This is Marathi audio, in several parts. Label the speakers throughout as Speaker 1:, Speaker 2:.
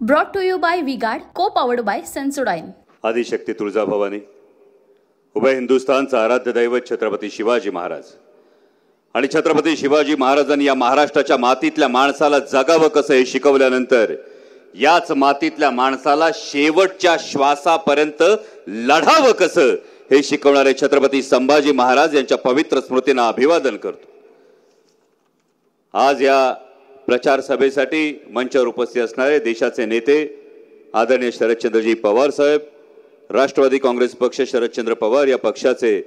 Speaker 1: Brought to you by V-Guard, co-powered by Sensodyne.
Speaker 2: Adishakti Tuljabhavani, उभय हिंदुस्थानचा आराध्य दैवत छत्रपती शिवाजी महाराज आणि छत्रपती शिवाजी महाराजांनी या महाराष्ट्राच्या मातीतल्या माणसाला जगावं कसं हे शिकवल्यानंतर याच मातीतल्या माणसाला शेवटच्या श्वासापर्यंत लढावं कसं हे शिकवणारे छत्रपती संभाजी महाराज यांच्या पवित्र स्मृतींना अभिवादन करतो। आज या प्रचार सभेसाठी मंचावर उपस्थित असणारे देशाचे नेते आदरणीय शरदचंद्रजी पवार साहेब, राष्ट्रवादी काँग्रेस पक्ष शरदचंद्र पवार या पक्षाचे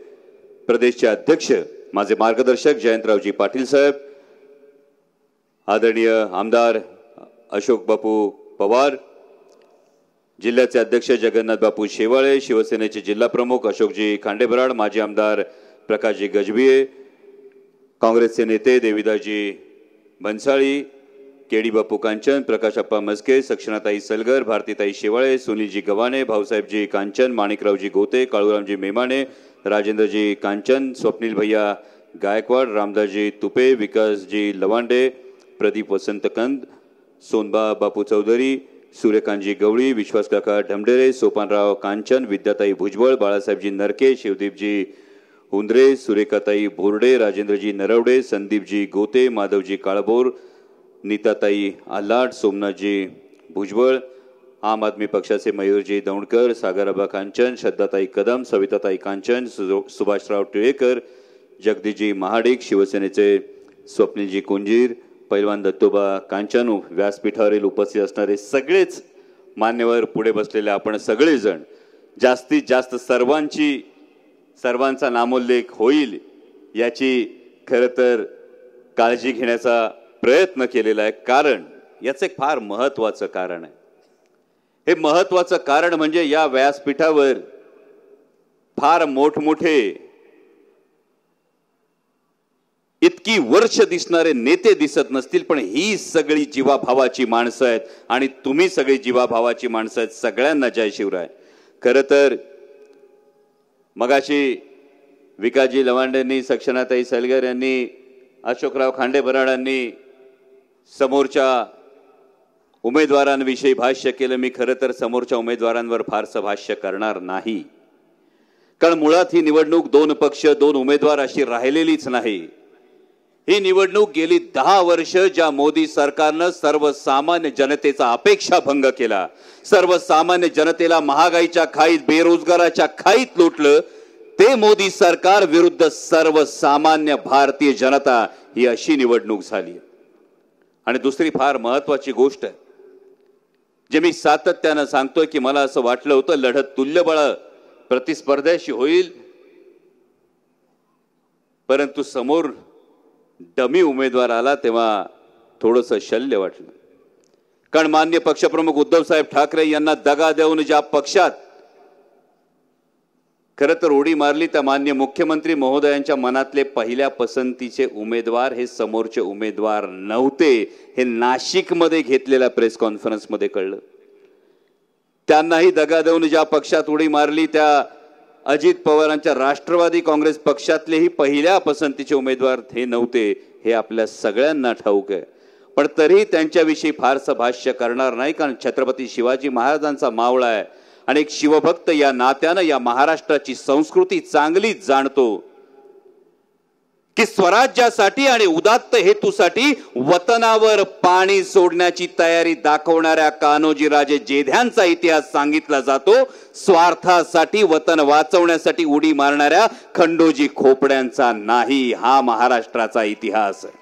Speaker 2: प्रदेशचे अध्यक्ष माझे मार्गदर्शक जयंतरावजी पाटील साहेब, आदरणीय आमदार अशोक बापू पवार, जिल्ह्याचे अध्यक्ष जगन्नाथ बापू शेवाळे, शिवसेनेचे जिल्हा प्रमुख अशोकजी खांडेबराड, माजी आमदार प्रकाशजी गजभिये, काँग्रेसचे नेते देवीदासजी भन्साळी, केडी बापू कांचन, प्रकाशप्पा मस्के, सक्षणाताई सलगर, भारतीताई शेवाळे, सुनीलजी गव्हाणे, भाऊसाहेबजी कांचन, माणिकरावजी गोते, काळूरामजी मेमाणे, राजेंद्रजी कांचन, स्वप्नील भैया गायकवाड, रामदासजी तुपे, विकासजी लवांडे, प्रदीप वसंत कंद, सोनबा बापू चौधरी, सूर्यकांतजी गवळी, विश्वासकाका ढमढेरे, सोपानराव कांचन, विद्याताई भुजबळ, बाळासाहेबजी नरके, शिवदीपजी उंद्रे, सुरेखाताई भोरडे, राजेंद्रजी नरवडे, संदीपजी गोते, माधवजी काळभोर, नीताताई आल्हाट, सोमनाथजी भुजबळ, आम आदमी पक्षाचे मयूरजी दौंडकर, सागराबा कांचन, श्रद्धाताई कदम, सविताताई कांचन, सुभाषराव टिळेकर, जगदीशजी महाडिक, शिवसेनेचे स्वप्नीलजी कुंजीर, पैलवान दत्तोबा कांचन, व्यासपीठावरील उपस्थित असणारे सगळेच मान्यवर, पुढे बसलेले आपण सगळेजण, जास्तीत जास्त सर्वांचा नामोल्लेख होईल याची खरं तर काळजी घेण्याचा प्रयत्न केलेला आहे। कारण याचं एक फार महत्त्वाचं कारण आहे। हे महत्त्वाचं कारण म्हणजे या व्यासपीठावर फार मोठमोठे इतकी वर्ष दिसणारे नेते दिसत नसतील, पण ही सगळी जीवाभावाची माणसं आहेत आणि तुम्ही सगळी जीवाभावाची माणसं आहेत। सगळ्यांना जय शिवराय। खरं तर मगाशी विकासजी लवांडेंनी, सक्षणाताई सलगर यांनी, अशोकराव खांडेबराडांनी समोरच्या उमेदवारांविषयी भाष्य केलं। मी खरं तर समोरच्या उमेदवारांवर फारसं भाष्य करणार नाही, कारण मुळात ही निवडणूक दोन पक्ष दोन उमेदवार अशी राहिलेलीच नाही। ही निवडणूक गेली 10 वर्ष ज्या मोदी सरकारनं सर्वसामान्य जनतेचा अपेक्षा भंग केला, सर्वसामान्य जनतेला महागाईच्या खाईत, बेरोजगाराच्या खाईत लुटलं, ते मोदी सरकार विरुद्ध सर्वसामान्य भारतीय जनता, ही अशी निवडणूक झाली। आणि दुसरी फार महत्त्वाची गोष्ट आहे, जे मी सातत्यानं सांगतोय की मला असं वाटलं होतं लढत तुल्यबळ प्रतिस्पर्ध्याशी होईल, परंतु समोर डमी उमेदवार आला तेव्हा थोडंसं शल्य वाटलं। कारण मान्य पक्षप्रमुख उद्धव साहेब ठाकरे यांना दगा देऊन ज्या पक्षात खरं तर उडी मारली, त्या मान्य मुख्यमंत्री महोदयांच्या मनातले पहिल्या पसंतीचे उमेदवार हे समोरचे उमेदवार नव्हते। हे नाशिकमध्ये घेतलेल्या प्रेस कॉन्फरन्समध्ये कळलं। त्यांनाही दगा देऊन ज्या पक्षात उडी मारली, त्या अजित पवारांच्या राष्ट्रवादी काँग्रेस पक्षातलेही पहिल्या पसंतीचे उमेदवार हे नव्हते, हे आपल्या सगळ्यांना ठाऊक आहे। पण तरीही त्यांच्याविषयी फारसं भाष्य करणार नाही, कारण छत्रपती शिवाजी महाराजांचा मावळा आहे आणि एक शिवभक्त या नात्यानं या महाराष्ट्राची संस्कृती चांगलीच जाणतो की स्वराज्यासाठी आणि उदात्त हेतूसाठी वतनावर पाणी सोडण्याची तयारी दाखवणाऱ्या कान्होजी राजे जेध्यांचा इतिहास सांगितला जातो, स्वार्थासाठी वतन वाचवण्यासाठी उडी मारणाऱ्या खंडोजी खोपड्यांचा नाही। हा महाराष्ट्राचा इतिहास आहे।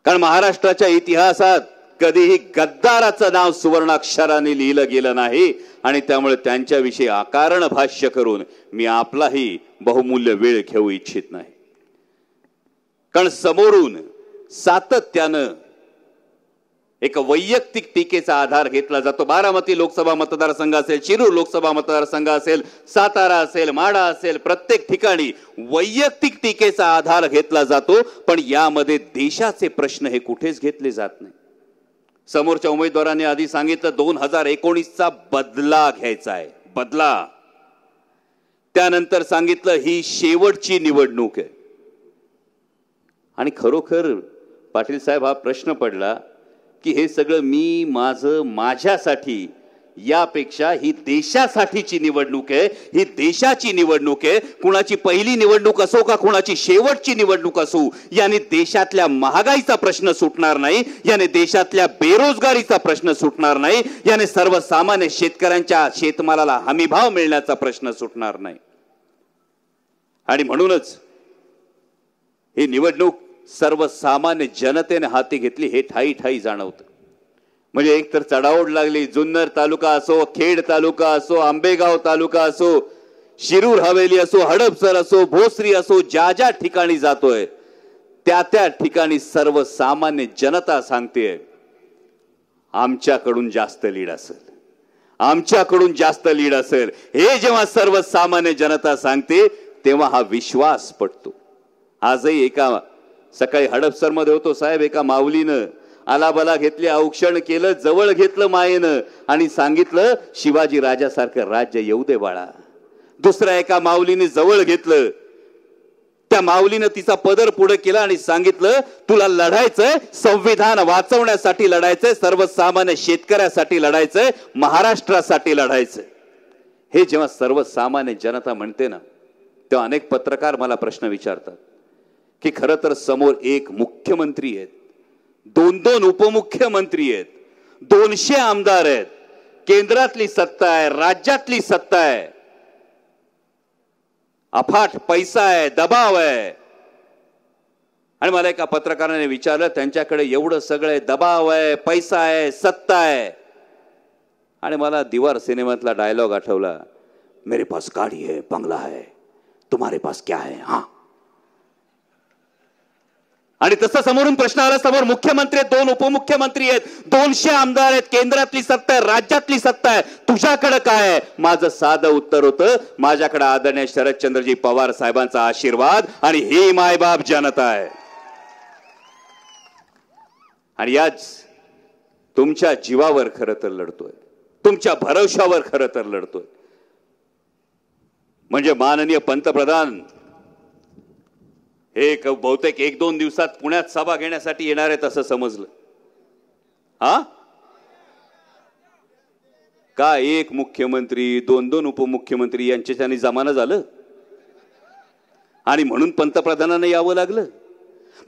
Speaker 2: कारण महाराष्ट्राच्या इतिहासात कधीही गद्दाराचं नाव सुवर्णाक्षराने लिहिलं गेलं नाही आणि त्यामुळे त्यांच्याविषयी अकारण भाष्य करून मी आपलाही बहुमूल्य वेळ घेऊ इच्छित नाही। कारण समोरून सातत्यानं एक वैयक्तिक टीकेचा आधार घेतला जातो। बारामती लोकसभा मतदारसंघ असेल, शिरूर लोकसभा मतदारसंघ असेल, सातारा असेल, माढा असेल, प्रत्येक ठिकाणी वैयक्तिक टीकेचा आधार घेतला जातो, पण यामध्ये देशाचे प्रश्न हे कुठेच घेतले जात नाही। समोरच्या उमेदवारांनी आधी सांगितलं 2019चा बदला घ्यायचा आहे, बदला। त्यानंतर सांगितलं ही शेवटची निवडणूक आहे। आणि खरोखर पाटील साहेब हा प्रश्न पडला की हे सगळं मी माझं माझ्यासाठी, यापेक्षा ही देशासाठीची निवडणूक आहे, ही देशाची निवडणूक आहे. कुणाची पहिली निवडणूक असो का कुणाची शेवटची निवडणूक असो, याने देशातल्या महागाईचा प्रश्न सुटणार नाही, याने देशातल्या बेरोजगारीचा प्रश्न सुटणार नाही, याने सर्वसामान्य शेतकऱ्यांच्या शेतमालाला हमीभाव मिळण्याचा प्रश्न सुटणार नाही. आणि म्हणूनच ही निवडणूक सर्वसामान्य जनतेने हाती घेतली हे ठाई ठाई जाणवतं. म्हणजे एक तर चढाओढ लागली. जुन्नर तालुका असो, खेड तालुका असो, आंबेगाव तालुका असो, शिरूर हवेली असो, हडपसर असो, भोसरी असो, ज्या ज्या ठिकाणी जातोय त्या त्या ठिकाणी सर्वसामान्य जनता सांगते आमच्याकडून जास्त लीड असेल, आमच्याकडून जास्त लीड असेल. हे जेव्हा सर्वसामान्य जनता सांगते तेव्हा हा विश्वास पटतो. आजही एका सकाळी हडपसर मध्ये होतो साहेब, एका माऊलीनं आलाबला घेतली, औक्षण केलं, जवळ घेतलं मायेनं आणि सांगितलं शिवाजी राजासारखं राज्य येऊ दे बाळा. दुसऱ्या एका माऊलीने जवळ घेतलं, त्या माऊलीनं तिचा पदर पुढे केला आणि सांगितलं तुला लढायचंय, संविधान वाचवण्यासाठी लढायचंय, सर्वसामान्य शेतकऱ्यासाठी लढायचंय, महाराष्ट्रासाठी लढायचंय. हे जेव्हा सर्वसामान्य जनता म्हणते ना, तेव्हा अनेक पत्रकार मला प्रश्न विचारतात की खरं तर समोर एक मुख्यमंत्री आहेत, दोन दोन उपमुख्यमंत्री आहेत, 200 आमदार आहेत, केंद्रातली सत्ता आहे, राज्यातली सत्ता आहे, अफाट पैसा आहे, दबाव आहे. आणि मला एका पत्रकाराने विचारलं त्यांच्याकडे एवढं सगळं दबाव आहे, पैसा आहे, सत्ता आहे. आणि मला दीवार सिनेमातला डायलॉग आठवला, मेरे पास गाड़ी है, बंगला है, तुम्हारे पास क्या है? हाँ. आणि तसं समोरून प्रश्न आला, समोर मुख्यमंत्री आहेत, 2 उपमुख्यमंत्री आहेत, 200 आमदार आहेत, केंद्रातली सत्ता आहे, राज्यातली सत्ता आहे, तुझ्याकडे काय आहे? माझं साधं उत्तर होतं, माझ्याकडे आदरणीय शरदचंद्रजी पवार साहेबांचा आशीर्वाद आणि ही मायबाप जनता आहे. आणि याच तुमच्या जीवावर खरं तर लढतोय, तुमच्या भरवशावर खरं तर लढतोय. म्हणजे माननीय पंतप्रधान हे बहुतेक 1-2 दिवसात पुण्यात सभा घेण्यासाठी येणार आहेत असं समजलं. हा का एक मुख्यमंत्री 2-2 उपमुख्यमंत्री यांच्याच्याने जमाना झालं आणि म्हणून पंतप्रधानांना यावं लागलं.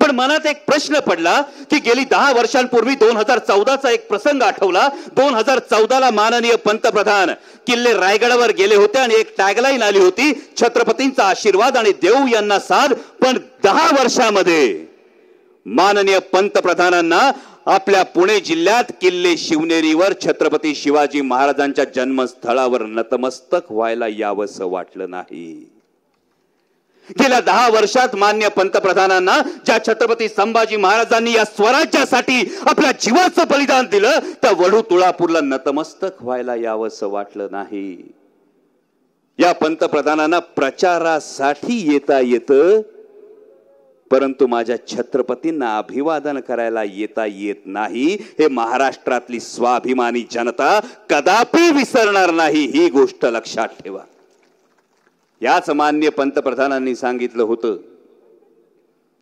Speaker 2: पण मनात एक प्रश्न पडला की गेली 10 वर्षांपूर्वी 2014चा एक प्रसंग आठवला. 2014ला माननीय पंतप्रधान किल्ले रायगडावर गेले होते आणि एक टॅगलाईन आली होती, छत्रपतींचा आशीर्वाद आणि देव यांना साथ. पण 10 वर्षामध्ये माननीय पंतप्रधानांना आपल्या पुणे जिल्ह्यात किल्ले शिवनेरीवर छत्रपती शिवाजी महाराजांच्या जन्मस्थळावर नतमस्तक व्हायला यावंसं वाटलं नाही. गेल्या 10 वर्षात मान्य पंतप्रधानांना ज्या छत्रपती संभाजी महाराजांनी या स्वराज्यासाठी आपल्या जीवाचं बलिदान दिलं, त्या वढू तुळापूरला नतमस्तक व्हायला यावंसं वाटलं नाही. या पंतप्रधानांना प्रचारासाठी येता येतं, परंतु माझ्या छत्रपतींना अभिवादन करायला येता येत नाही. हे महाराष्ट्रातली स्वाभिमानी जनता कदापि विसरणार नाही, ही गोष्ट लक्षात ठेवा. याच मान्य पंतप्रधानांनी सांगितलं होतं,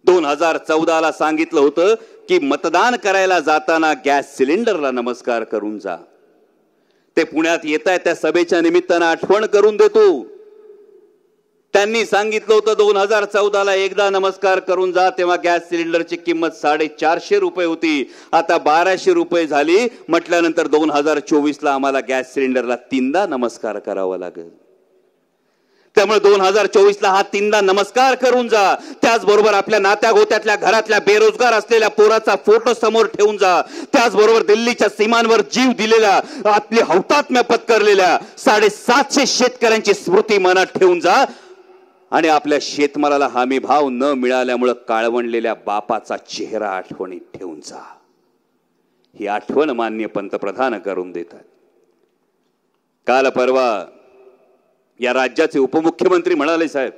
Speaker 2: 2014ला सांगितलं होतं की मतदान करायला जाताना गॅस सिलेंडरला नमस्कार करून जा. ते पुण्यात येत आहे त्या सभेच्या निमित्तानं आठवण करून देतो. त्यांनी सांगितलं होतं 2014ला एकदा नमस्कार करून जा, तेव्हा गॅस सिलेंडरची किंमत 450 रुपये होती, आता 1200 रुपये झाली. म्हटल्यानंतर 2024ला आम्हाला गॅस सिलेंडरला 3दा नमस्कार करावा लागेल. त्यामुळे 2024ला हा 3दा नमस्कार करून जा. त्याचबरोबर आपल्या नात्या गोत्यातल्या घरातल्या बेरोजगार असलेल्या पोराचा फोटो समोर ठेवून जा. त्याचबरोबर दिल्लीच्या सीमांवर जीव दिलेल्या, आपली हौतात्म्य पत्करलेल्या 750 शेतकऱ्यांची स्मृती मनात ठेवून जा. आणि आपल्या शेतमालाला हमी भाव न मिळाल्यामुळे काळवणलेल्या बापाचा चेहरा आठवणीत ठेवून जा. ही आठवण माननीय पंतप्रधान करून देतात. काल परवा या राज्याचे उपमुख्यमंत्री म्हणाले साहेब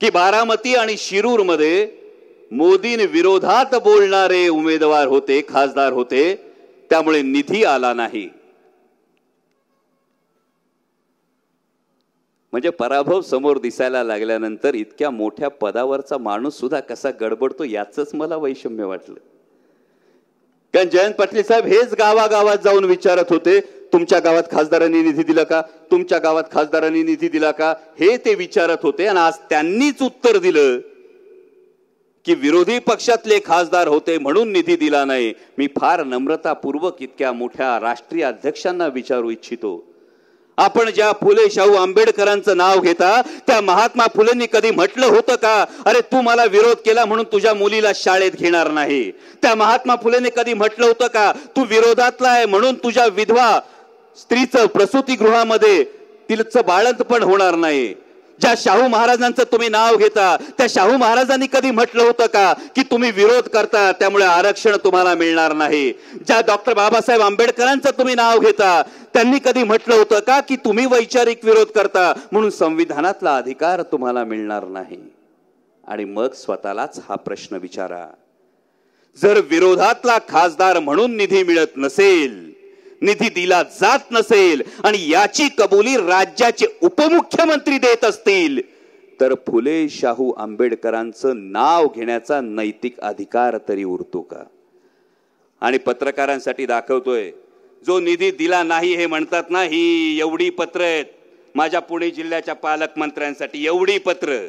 Speaker 2: की बारामती आणि शिरूर मध्ये मोदीं विरोधात बोलणारे उमेदवार होते, खासदार होते, त्यामुळे निधी आला नाही. म्हणजे पराभव समोर दिसायला लागल्यानंतर इतक्या मोठ्या पदावरचा माणूस सुद्धा कसा गडबडतो याचंच मला वैषम्य वाटलं. कारण जयंत पाटील साहेब हेच गावागावात जाऊन विचारत होते, तुमच्या गावात खासदारांनी निधी दिला का, तुमच्या गावात खासदारांनी निधी दिला का, हे ते विचारत होते. आणि आज त्यांनीच उत्तर दिलं की विरोधी पक्षातले खासदार होते म्हणून निधी दिला नाही. मी फार नम्रतापूर्वक इतक्या मोठ्या राष्ट्रीय अध्यक्षांना विचारू इच्छितो, आपण ज्या फुले शाहू आंबेडकरांचं नाव घेता त्या महात्मा फुलेंनी कधी म्हटलं होतं का, अरे तू मला विरोध केला म्हणून तुझ्या मुलीला शाळेत घेणार नाही? त्या महात्मा फुलेंनी कधी म्हटलं होतं का, तू विरोधातला आहे म्हणून तुझ्या विधवा स्त्रीचं प्रसूतीगृहामध्ये तिचं बाळंतपण होणार नाही? ज्या शाहू महाराजांचं तुम्ही नाव घेता त्या शाहू महाराजांनी कधी म्हटलं होतं का की तुम्ही विरोध करता त्यामुळे आरक्षण तुम्हाला मिळणार नाही? ज्या डॉक्टर बाबासाहेब आंबेडकरांचं तुम्ही नाव घेता त्यांनी कधी म्हटलं होतं का की तुम्ही वैचारिक विरोध करता म्हणून संविधानातला अधिकार तुम्हाला मिळणार नाही? आणि मग स्वतःलाच हा प्रश्न विचारा, जर विरोधातला खासदार म्हणून निधी मिळत नसेल, निधी दिला जात नसेल आणि याची कबुली राज्याचे उपमुख्यमंत्री देत असतील, तर फुले शाहू आंबेडकरांचं नाव घेण्याचा नैतिक अधिकार तरी उरतो का? आणि पत्रकारांसाठी दाखवतोय, जो निधी दिला नाही हे म्हणतात ना, ही एवढी पत्र आहेत माझ्या पुणे जिल्ह्याच्या पालकमंत्र्यांसाठी, एवढी पत्र,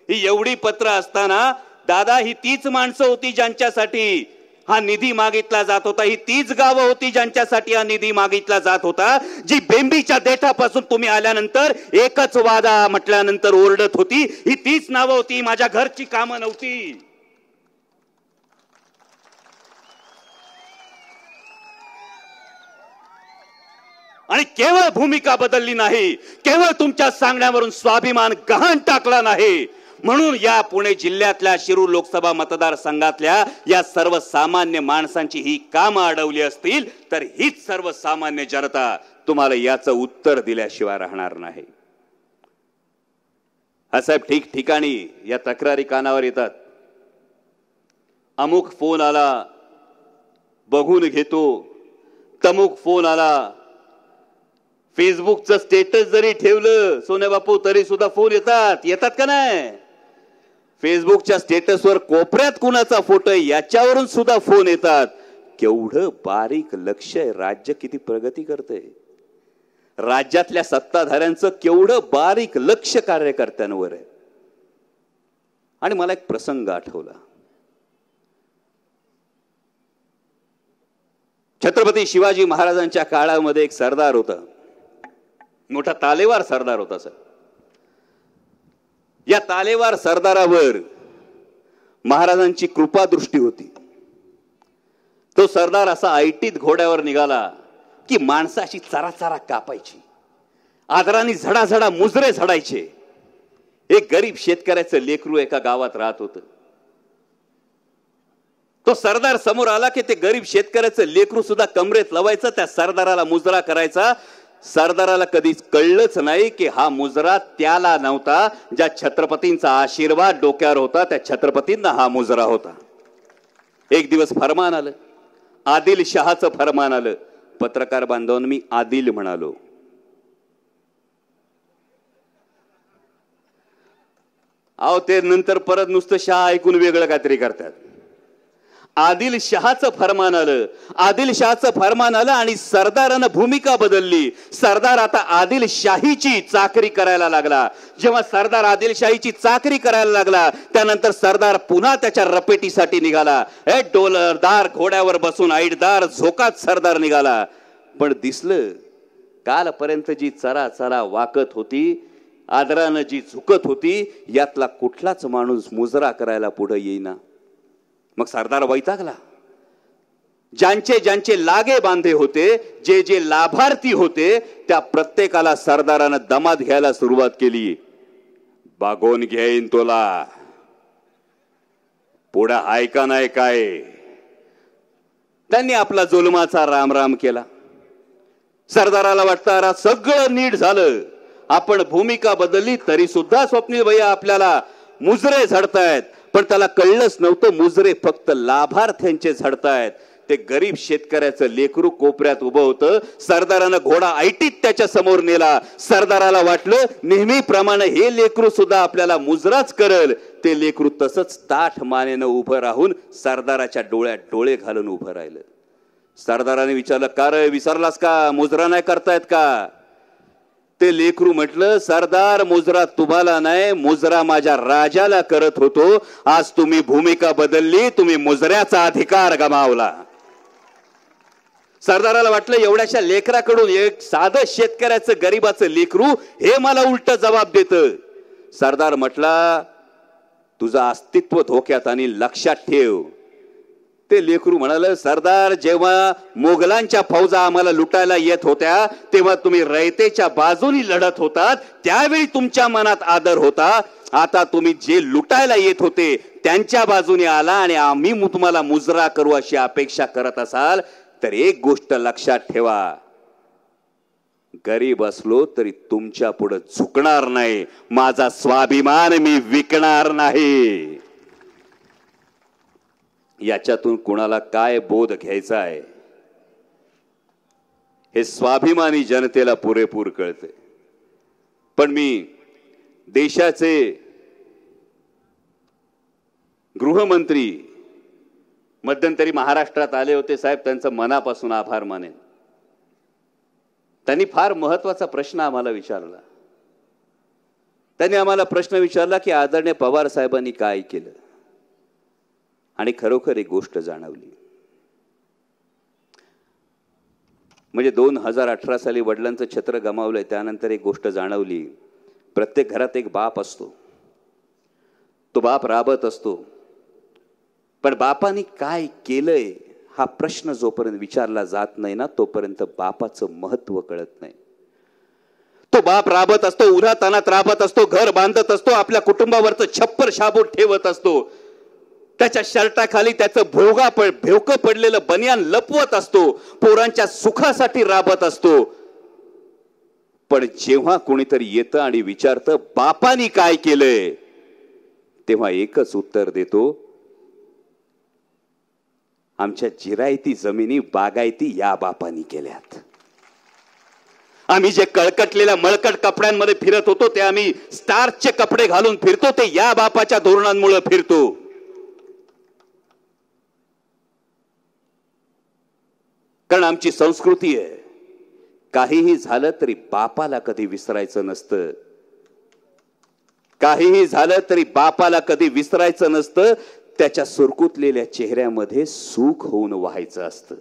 Speaker 2: ही एवढी पत्र असताना दादा ही तीच माणसं होती ज्यांच्यासाठी हा निधी मागितला जात होता, ही तीच गावं होती ज्यांच्यासाठी हा निधी मागितला जात होता, जी बेंबीच्या देठापासून तुम्ही आल्यानंतर एकच वादा म्हटल्यानंतर ओरडत होती, ही तीच नावं होती, माझ्या घरची कामं नव्हती. आणि केवळ भूमिका बदलली नाही, केवळ तुमच्या सांगण्यावरून स्वाभिमान गहाण टाकला नाही, म्हणून या पुणे जिल्ह्यातल्या शिरूर लोकसभा मतदारसंघातल्या या सर्वसामान्य माणसांची ही कामं अडवली असतील तर हीच सर्वसामान्य जनता तुम्हाला याचं उत्तर दिल्याशिवाय राहणार नाही. हा साहेब ठिकठिकाणी या तक्रारी कानावर येतात, अमुक फोन आला बघून घेतो, तमुक फोन आला, फेसबुकचं स्टेटस जरी ठेवलं सोन्या बापू तरी सुद्धा फोन येतात का नाही? फेसबुकच्या स्टेटसवर कोपऱ्यात कुणाचा फोटो आहे याच्यावरून सुद्धा फोन येतात. केवढं बारीक लक्ष आहे, राज्य किती प्रगती करते, राज्यातल्या सत्ताधाऱ्यांचं केवढं बारीक लक्ष कार्यकर्त्यांवर आहे. आणि मला एक प्रसंग आठवला, छत्रपती शिवाजी महाराजांच्या काळामध्ये एक सरदार होता, मोठा तालेवार सरदार होता सर. या तालेवार सरदारावर महाराजांची कृपा दृष्टी होती. तो सरदार असा ऐटीत घोड्यावर निघाला की माणसाशी चराचरा कापायची, आदराने झडाझडा मुजरे झडायचे. एक गरीब शेतकऱ्याचं लेकरू एका गावात राहत होतं. तो सरदार समोर आला की ते गरीब शेतकऱ्याचं लेकरू सुद्धा कमरेत लवायचं, त्या सरदाराला मुजरा करायचा. सरदाराला कधीच कळलंच नाही की हा मुजरा त्याला नव्हता, ज्या छत्रपतींचा आशीर्वाद डोक्यावर होता त्या छत्रपतींना हा मुजरा होता. एक दिवस फरमान आलं, आदिल शहाचं फरमान आलं. पत्रकार बांधवांनी मी आदिल म्हणालो. अहो ते नंतर परत नुसतं शहा ऐकून वेगळं काहीतरी करतात. आदिल शहाचं फरमान आलं, आदिल शहाचं फरमान आलं आणि सरदारानं भूमिका बदलली. सरदार आता आदिलशाहीची चाकरी करायला लागला. जेव्हा सरदार आदिलशाहीची चाकरी करायला लागला त्यानंतर सरदार पुन्हा त्याच्या रपेटीसाठी निघाला. डोलरदार घोड्यावर बसून ऐटदार झोकात सरदार निघाला. पण दिसलं कालपर्यंत जी चरा चरा वाकत होती, आदरानं जी झुकत होती, यातला कुठलाच माणूस मुजरा करायला पुढे येईना. मग सरदार वैतागला. ज्यांचे ज्यांचे लागे बांधे होते, जे जे लाभार्थी होते, त्या प्रत्येकाला सरदारानं दमात घ्यायला सुरुवात केली. बागोन घेईन तुला, पुढे ऐका नाही काय. त्यांनी आपला जुलमाचा रामराम केला. सरदाराला वाटतं सगळं नीट झालं, आपण भूमिका बदलली तरी सुद्धा स्वप्नील भैया आपल्याला मुजरे झडतायत. पण त्याला कळलंच नव्हतं मुजरे फक्त लाभार्थ्यांचे झडतायत. ते गरीब शेतकऱ्याचं लेकरू कोपऱ्यात उभं होतं. सरदारानं घोडा ऐटीत त्याच्या समोर नेला. सरदाराला वाटलं नेहमीप्रमाणे हे लेकरू सुद्धा आपल्याला मुजराच करेल. ते लेकरू तसंच ताठ मानेनं उभं राहून सरदाराच्या डोळ्यात डोळे घालून उभं राहिलं. सरदाराने विचारलं, का रे विसरलास का, मुजरा नाही करतायत का? ते लेकरू म्हटलं, सरदार मुजरा तुम्हाला नाही, मुजरा माझ्या राजाला करत होतो. आज तुम्ही भूमिका बदलली, तुम्ही मुजऱ्याचा अधिकार गमावला. सरदाराला वाटलं एवढ्याशा लेकराकडून एक साधं शेतकऱ्याचं गरीबाचं लेकरू हे मला उलट जबाब देतं. सरदार म्हटला, तुझं अस्तित्व धोक्यात आणि लक्षात ठेव. ते लेकरू म्हणाले, सरदार जेव्हा मोगलांच्या फौजा आम्हाला लुटायला येत होत्या तेव्हा तुम्ही रयतेच्या बाजूनी लढत होतात, त्यावेळी तुमच्या मनात आदर होता. आता तुम्ही जे लुटायला येत होते त्यांच्या बाजूने आला आणि आम्ही तुम्हाला मुजरा करू अशी अपेक्षा करत असाल तर एक गोष्ट लक्षात ठेवा, गरीब असलो तरी तुमच्या पुढे झुकणार नाही. माझा स्वाभिमान मी विकणार नाही. याच्यातून कुणाला काय बोध घ्यायचा आहे हे स्वाभिमानी जनतेला पुरेपूर कळते. पण मी देशाचे गृहमंत्री मध्यंतरी महाराष्ट्रात आले होते साहेब, त्यांचं मनापासून आभार मानेन. त्यांनी फार महत्वाचा प्रश्न आम्हाला विचारला. त्यांनी आम्हाला प्रश्न विचारला की आदरणीय पवार साहेबांनी काय केलं, आणि खरोखर एक गोष्ट जाणवली. म्हणजे 2018 साली वडिलांचं छत्र गमावलंय त्यानंतर एक गोष्ट जाणवली, प्रत्येक घरात एक बाप असतो, तो बाप राबत असतो, पण बापाने काय केलंय हा प्रश्न जोपर्यंत विचारला जात नाही ना तोपर्यंत बापाचं महत्व कळत नाही. तो बाप राबत असतो, उन्हातानात राबत असतो, घर बांधत असतो, आपल्या कुटुंबावरचं छप्पर शाबूत ठेवत असतो, त्याच्या शर्टाखाली त्याचं भोवकं पडलेलं बनियान लपवत असतो, पोरांच्या सुखासाठी राबत असतो. पण जेव्हा कोणीतरी येतं आणि विचारतं बापानी काय केलंय, तेव्हा एकच उत्तर देतो, आमच्या जिरायती जमिनी बागायती या बापानी केल्यात. आम्ही जे कळकटलेल्या मळकट कपड्यांमध्ये फिरत होतो ते आम्ही स्टार्चचे कपडे घालून फिरतो, ते या बापाच्या धोरणांमुळे फिरतो. कारण आमची संस्कृती आहे, काहीही झालं तरी बापाला कधी विसरायचं नसतं. काहीही झालं तरी बापाला कधी विसरायचं नसतं. त्याच्या सुरकुतलेल्या चेहऱ्यामध्ये सुख होऊन व्हायचं असतं.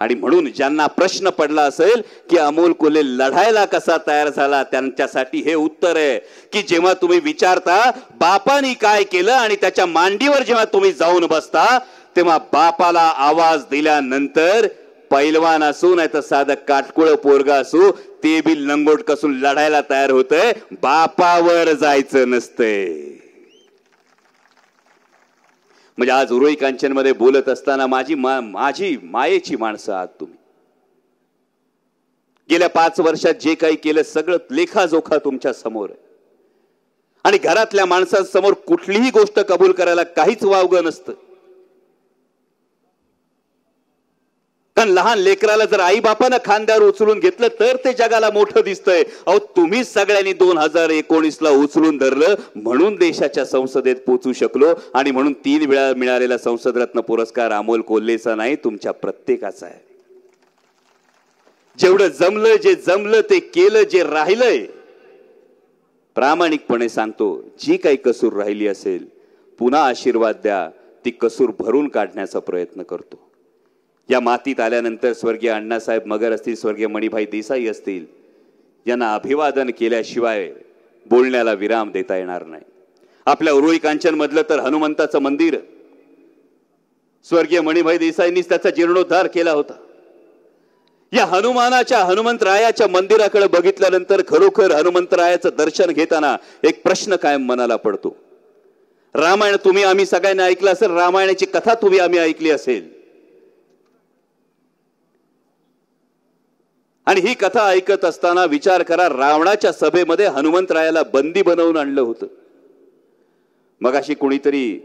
Speaker 2: आणि म्हणून ज्यांना प्रश्न पडला असेल की अमोल कोल्हे लढायला कसा तयार झाला, त्यांच्यासाठी हे उत्तर आहे की जेव्हा तुम्ही विचारता बापानी काय केलं आणि त्याच्या मांडीवर जेव्हा तुम्ही जाऊन बसता तेव्हा बापाला आवाज दिल्यानंतर पैलवान असू नाही तर साधं काटकुळ पोरगा असू ते बी लंगोट कसून लढायला तयार होतंय, बापावर जायचं नसतंय. म्हणजे आज उरुई कांचन मध्ये बोलत असताना माझी मायेची माणसं आहात तुम्ही. गेल्या 5 वर्षात जे काही केलं सगळं लेखाजोखा तुमच्या समोर आहे. आणि घरातल्या माणसांसमोर कुठलीही गोष्ट कबूल करायला काहीच वावगं नसतं. कारण लहान लेकराला जर आई बापानं खांद्यावर उचलून घेतलं तर ते जगाला मोठं दिसतंय. अहो तुम्ही सगळ्यांनी 2019ला उचलून धरलं म्हणून देशाच्या संसदेत पोहोचू शकलो. आणि म्हणून 3 वेळा मिळालेला संसदरत्न पुरस्कार अमोल कोल्हेचा नाही, तुमच्या प्रत्येकाचा आहे. जेवढं जमलं, जे जमलं ते केलं, जे राहिलंय प्रामाणिकपणे सांगतो जी काही कसूर राहिली असेल पुन्हा आशीर्वाद द्या, ती कसूर भरून काढण्याचा प्रयत्न करतो. या मातीत आल्यानंतर स्वर्गीय अण्णासाहेब मगर असतील, स्वर्गीय मणिभाई देसाई असतील, यांना अभिवादन केल्याशिवाय बोलण्याला विराम देता येणार नाही. आपल्या उरुई कांचन मधलं तर हनुमंताचं मंदिर स्वर्गीय मणिभाई देसाईंनीच त्याचा जीर्णोद्धार केला होता. या हनुमंतरायाच्या मंदिराकडे बघितल्यानंतर खरोखर हनुमंतरायाचं दर्शन घेताना एक प्रश्न कायम मनाला पडतो. रामायण तुम्ही आम्ही सगळ्यांनी ऐकलं असेल, रामायणाची कथा तुम्ही आम्ही ऐकली असेल. आणि ही कथा ऐकत असताना विचार करा, रावणाच्या सभेमध्ये हनुमंतरायाला बंदी बनवून आणलं होतं. मगाशी कोणीतरी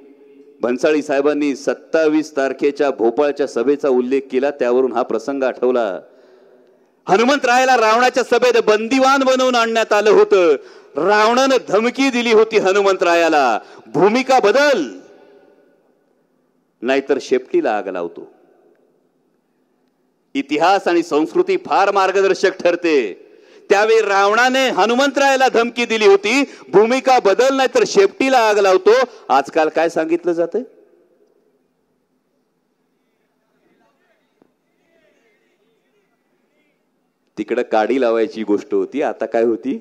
Speaker 2: भन्साळी साहेबांनी 27 तारखेच्या भोपाळच्या सभेचा उल्लेख केला, त्यावरून हा प्रसंग आठवला. हनुमंतरायाला रावणाच्या सभेत बंदिवान बनवून आणण्यात आलं होतं. रावणानं धमकी दिली होती हनुमंतरायाला, भूमिका बदल नाहीतर शेपटीला आग लावतो. इतिहास आणि संस्कृती फार मार्गदर्शक ठरते. त्यावेळी रावणाने हनुमंतरायाला धमकी दिली होती, भूमिका बदल नाही तर शेपटीला आग लावतो. आजकाल काय सांगितलं जातंय? तिकडे काडी लावायची गोष्ट होती, आता काय होती?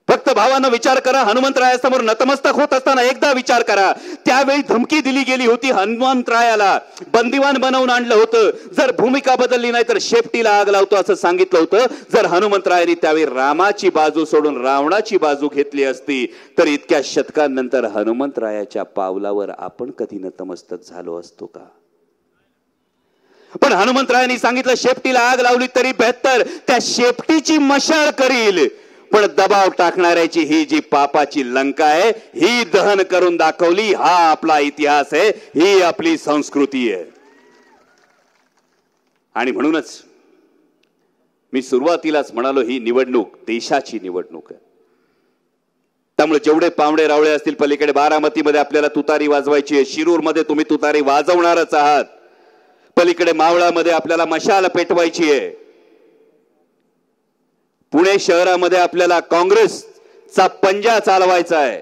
Speaker 2: फक्त भावांना विचार करा. हनुमंतरायासमोर नतमस्तक होत असताना एकदा विचार करा, त्यावेळी धमकी दिली गेली होती. हनुमंतरायाला बंदिवान बनवून आणलं होतं. जर भूमिका बदलली नाही तर शेपटीला आग लावतो असं सांगितलं होतं. जर हनुमंतरायांनी त्यावेळी रामाची बाजू सोडून रावणाची बाजू घेतली असती तर इतक्या शतकांनंतर हनुमंतरायाच्या पावलावर आपण कधी नतमस्तक झालो असतो का? पण हनुमंतरायांनी सांगितलं शेपटीला आग लावली तरी बेहतर, त्या शेपटीची मशाल करील. पण दबाव टाकणाऱ्याची ही जी पापाची लंका आहे ही दहन करून दाखवली. हा आपला इतिहास आहे, ही आपली संस्कृती आहे. आणि म्हणूनच मी सुरुवातीलाच म्हणालो, ही निवडणूक देशाची निवडणूक आहे. त्यामुळे जेवढे पावणे रावळे असतील पलीकडे, बारामतीमध्ये आपल्याला तुतारी वाजवायची आहे, शिरूरमध्ये तुम्ही तुतारी वाजवणारच आहात, पलीकडे मावळामध्ये आपल्याला मशाल पेटवायची आहे, पुणे शहरामध्ये आपल्याला काँग्रेसचा पंजा चालवायचा आहे.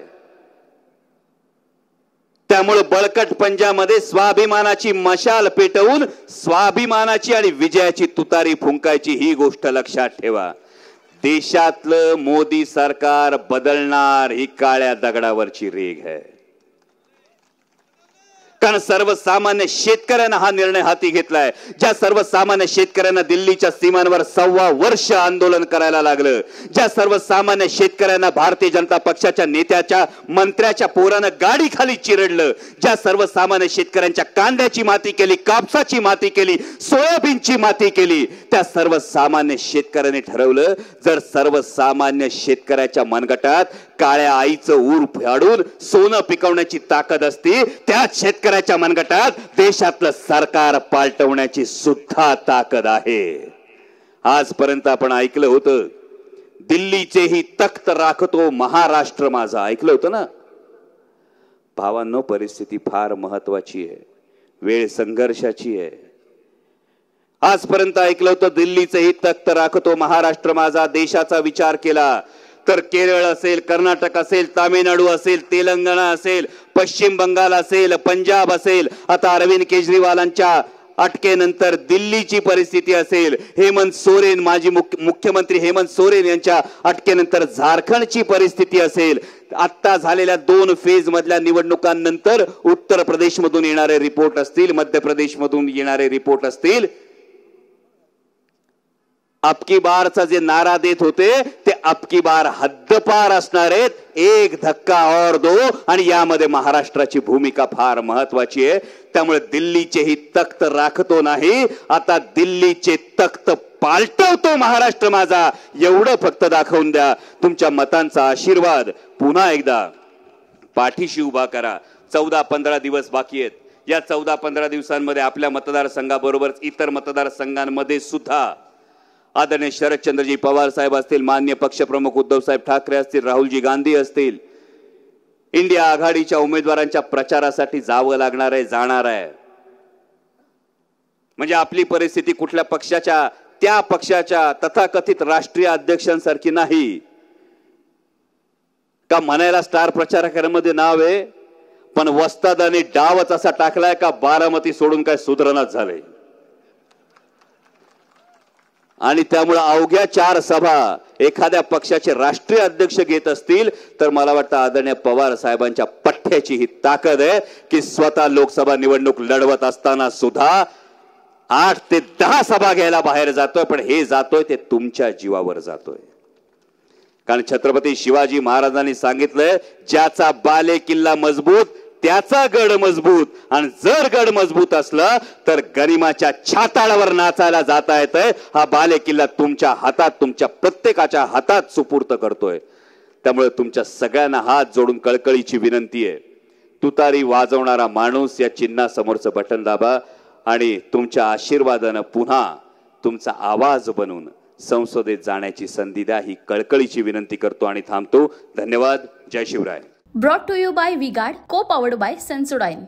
Speaker 2: त्यामुळे बळकट पंजामध्ये स्वाभिमानाची मशाल पेटवून स्वाभिमानाची आणि विजयाची तुतारी फुंकायची, ही गोष्ट लक्षात ठेवा. देशातलं मोदी सरकार बदलणार ही काळ्या दगडावरची रेघ आहे. कारण सर्वसामान्य शेतकऱ्यांना हा निर्णय हाती घेतलाय. ज्या सर्वसामान्य शेतकऱ्यांना दिल्लीच्या सीमांवर 1.25 वर्ष आंदोलन करायला लागलं, ज्या सर्वसामान्य शेतकऱ्यांना भारतीय जनता पक्षाच्या नेत्याच्या मंत्र्याच्या पोरानं गाडी खाली चिरडलं, ज्या सर्वसामान्य शेतकऱ्यांच्या कांद्याची माती केली, कापसाची माती केली, सोयाबीनची माती केली, त्या सर्वसामान्य शेतकऱ्यांनी ठरवलं, जर सर्वसामान्य शेतकऱ्याच्या मनगटात काळ्या आईचं ऊर फाडून सोनं पिकवण्याची ताकद असती, त्याच शेतकऱ्याच्या मनगटात देशातलं सरकार पालटवण्याची सुद्धा ताकद आहे. आजपर्यंत आपण ऐकलं होतं, दिल्लीचेही तख्त राखतो महाराष्ट्र माझा, ऐकलं होतं ना? भावांनो, परिस्थिती फार महत्वाची आहे, वेळ संघर्षाची आहे. आजपर्यंत ऐकलं होतं, दिल्लीचेही तख्त राखतो महाराष्ट्र माझा. देशाचा विचार केला तर केरळ असेल, कर्नाटक असेल, तामिळनाडू असेल, तेलंगणा असेल, पश्चिम बंगाल असेल, पंजाब असेल, आता अरविंद केजरीवालांच्या अटकेनंतर दिल्लीची परिस्थिती असेल, हेमंत सोरेन, माजी मुख्यमंत्री हेमंत सोरेन यांच्या अटकेनंतर झारखंडची परिस्थिती असेल, आता झालेल्या 2 फेज मधल्या निवडणुकांनंतर उत्तर प्रदेश मधून येणारे रिपोर्ट असतील, मध्य प्रदेश मधून येणारे रिपोर्ट असतील, अबकी बारचा जे नारा देत होते ते अबकी बार हद्दपार असणार आहेत. एक धक्का और दो, आणि यामध्ये महाराष्ट्राची भूमिका फार महत्वाची आहे. त्यामुळे दिल्लीचेही तख्त राखतो नाही, आता दिल्लीचे तख्त पालटवतो महाराष्ट्र माझा, एवढं फक्त दाखवून द्या. तुमच्या मतांचा आशीर्वाद पुन्हा एकदा पाठीशी उभा करा. 14-15 दिवस बाकी आहेत. या 14-15 दिवसांमध्ये आपल्या मतदारसंघाबरोबरच इतर मतदारसंघांमध्ये सुद्धा आदरणीय शरदचंद्रजी पवार साहेब असतील, माननीय पक्षप्रमुख उद्धव साहेब ठाकरे असतील, राहुलजी गांधी असतील, इंडिया आघाडीच्या उमेदवारांच्या प्रचारासाठी जावं लागणार आहे, जाणार आहे. म्हणजे आपली परिस्थिती कुठल्या पक्षाच्या, त्या पक्षाच्या तथाकथित राष्ट्रीय अध्यक्षांसारखी नाही का म्हणायला स्टार प्रचारकांमध्ये नाव आहे, पण वस्तादाने डावच असा टाकलाय का बारामती सोडून काय सुधारणाच झाले. आणि त्यामुळे अवघ्या 4 सभा एखाद्या पक्षाचे राष्ट्रीय अध्यक्ष घेत असतील तर मला वाटतं आदरणीय पवार साहेबांच्या पठ्ठ्याची ही ताकद आहे की स्वतः लोकसभा निवडणूक लढवत असताना सुद्धा 8 ते 10 सभा घ्यायला बाहेर जातोय. पण हे जातोय ते तुमच्या जीवावर जातोय. कारण छत्रपती शिवाजी महाराजांनी सांगितलंय, ज्याचा बाले किल्ला मजबूत त्याचा गड मजबूत, आणि जर गड मजबूत असला तर गनिमाच्या छाताळावर नाचायला जाता येतंय. हा बाले किल्ला तुमच्या हातात, तुमच्या प्रत्येकाच्या हातात सुपूर्त करतोय. त्यामुळे तुमच्या सगळ्यांना हात जोडून कळकळीची विनंती आहे, तुतारी वाजवणारा माणूस या चिन्हासमोरचं बटन दाबा आणि तुमच्या आशीर्वादानं पुन्हा तुमचा आवाज बनून संसदेत जाण्याची संधी द्या, ही कळकळीची विनंती करतो आणि थांबतो. धन्यवाद. जय Shivray.
Speaker 1: Brought to you by V-Guard, co-powered by Sensodyne.